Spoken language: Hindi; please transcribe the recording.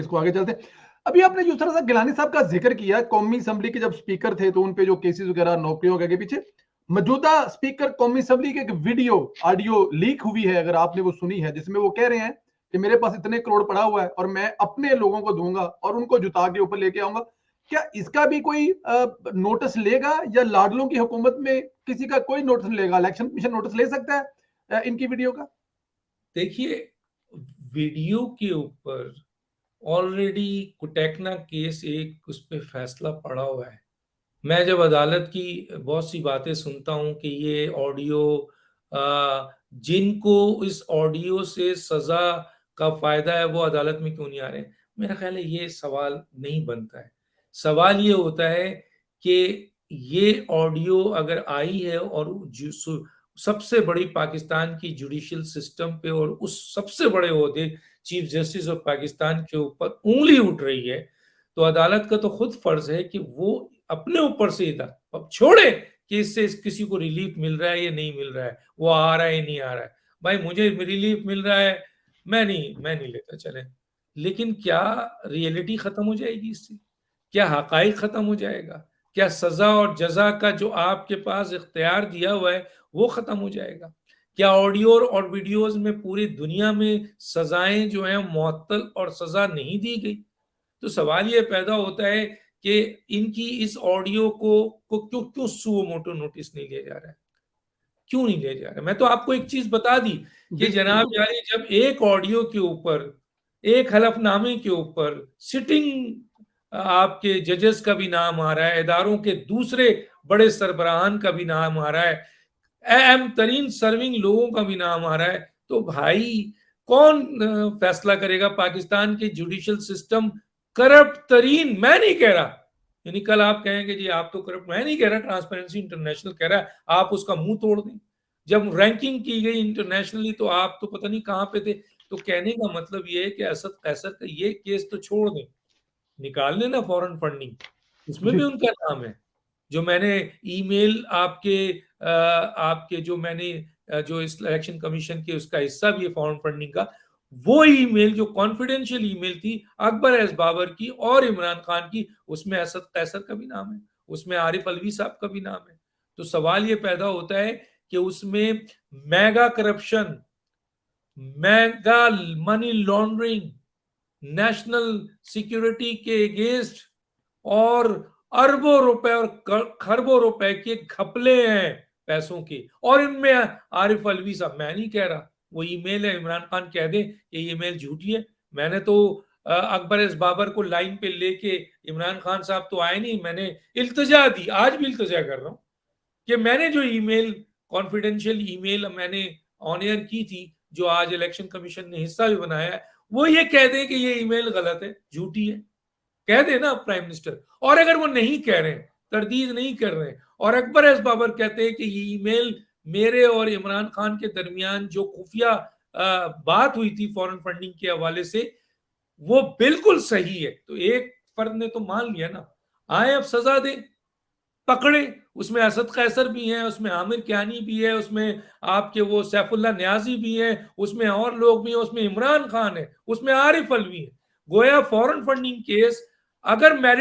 इसको आगे चलते हैं। अभी आपने जो थोड़ा सा गिलानी साहब का जिक्र किया, कौमी असेंबली के जब स्पीकर थे तो उन पे जो केसेस वगैरह नौकरियों के पीछे, मौजूदा स्पीकर कौमी असेंबली की एक वीडियो ऑडियो लीक हुई है, अगर आपने वो सुनी है, जिसमें वो कह रहे हैं कि मेरे पास इतने करोड़ पड़ा हुआ है और मैं अपने लोगों को दूंगा और उनको जुता के ऊपर लेके आऊंगा। क्या इसका भी कोई नोटिस लेगा, या लाडलों की हुकूमत में किसी का कोई नोटिस लेगा? इलेक्शन कमीशन नोटिस ले सकता है इनकी वीडियो का? देखिए, वीडियो के ऊपर ऑलरेडी कुटेकना केस एक उस पे फैसला पड़ा हुआ है। मैं जब अदालत की बहुत सी बातें सुनता हूँ कि ये ऑडियो जिनको इस ऑडियो से सजा का फायदा है वो अदालत में क्यों नहीं आ रहे, मेरा ख्याल है ये सवाल नहीं बनता है। सवाल ये होता है कि ये ऑडियो अगर आई है और सबसे बड़ी पाकिस्तान की जुडिशियल सिस्टम पे और उस सबसे बड़े ओहदे चीफ जस्टिस ऑफ पाकिस्तान के ऊपर उंगली उठ रही है, तो अदालत का तो खुद फर्ज है कि वो अपने ऊर से अब छोड़े कि इससे किसी को रिलीफ मिल रहा है या नहीं मिल रहा है, वो आ रहा है नहीं आ रहा है। भाई मुझे रिलीफ मिल रहा है, मैं नहीं लेता, चले। लेकिन क्या रियलिटी खत्म हो जाएगी इससे? क्या हकाइक खत्म हो जाएगा? क्या सजा और जजा का जो आपके पास इख्तियार दिया हुआ है वो खत्म हो जाएगा? क्या ऑडियो और वीडियोस में पूरी दुनिया में सजाएं जो है मुअत्तल और सजा नहीं दी गई? तो सवाल ये पैदा होता है कि इनकी इस ऑडियो को क्यों क्यों सुओ मोटो नोटिस नहीं लिया जा रहा है? क्यों नहीं लिया जा रहा? मैं तो आपको एक चीज बता दी कि जनाब बिल्कुल। यानी जब एक ऑडियो के ऊपर, एक हलफनामे के ऊपर सिटिंग आपके जजेस का भी नाम आ रहा है, इदारों के दूसरे बड़े सरबराहान का भी नाम आ रहा है, अहम तरीन सर्विंग लोगों का भी नाम आ रहा है, तो भाई कौन फैसला करेगा? पाकिस्तान के जुडिशियल सिस्टम करप्ट तरीन, मैं नहीं कह रहा, यानी कल आप कहेंगे जी आप तो करप्ट, मैं नहीं कह रहा, ट्रांसपेरेंसी इंटरनेशनल कह रहा है, आप उसका मुंह तोड़ दें। जब रैंकिंग की गई इंटरनेशनली तो आप तो पता नहीं कहां पे थे। तो कहने का मतलब ये है कि असद कैसर का ये केस तो छोड़ दें, निकाल लेना फॉरेन फंडिंग, उसमें भी जी। उनका नाम है। जो मैंने ईमेल आपके जो मैंने जो इस इलेक्शन कमीशन के उसका हिस्सा भी है फॉरेन फंडिंग का, वो ईमेल जो कॉन्फिडेंशियल ईमेल थी अकबर एस बाबर की और इमरान खान की, उसमें असद कैसर का भी नाम है, उसमें आरिफ अलवी साहब का भी नाम है। तो सवाल ये पैदा होता है कि उसमें mega corruption, mega money laundering, national security के अगेंस्ट और अरबों रुपए और खरबों रुपए के घपले हैं पैसों के, और इनमें आरिफ अलवी साहब, मैं नहीं कह रहा, वो ईमेल है, इमरान खान कह दे ये ईमेल झूठी है। मैंने तो अकबर इस बाबर को लाइन पे लेके, इमरान खान साहब तो आए नहीं, मैंने इल्तजा दी, आज भी इल्तजा कर रहा हूं कि मैंने जो ईमेल कॉन्फिडेंशियल ईमेल मैंने ऑन एयर की थी, जो आज इलेक्शन कमीशन ने हिस्सा भी बनाया है, वो ये कह दें कि ये ईमेल गलत है, झूठी है, कह देना प्राइम मिनिस्टर। और अगर वो नहीं कह रहे हैं, तरदीद नहीं कर रहे हैं, और अकबर एस बाबर कहते हैं कि ये ईमेल मेरे और इमरान खान के दरमियान जो खुफिया बात हुई थी फॉरेन फंडिंग के हवाले से, वो बिल्कुल सही है, तो एक फर्द ने तो मान लिया ना, आए अब सजा दे, पकड़े। उसमें असद कैसर भी है, उसमें आमिर कियानी भी है, उसमें आपके वो सैफुल्ला न्याजी भी है, उसमें और लोग भी हैं, उसमें इमरान खान है, उसमें आरिफ अलवी है। गोया फॉरेन फंडिंग केस अगर मेरिट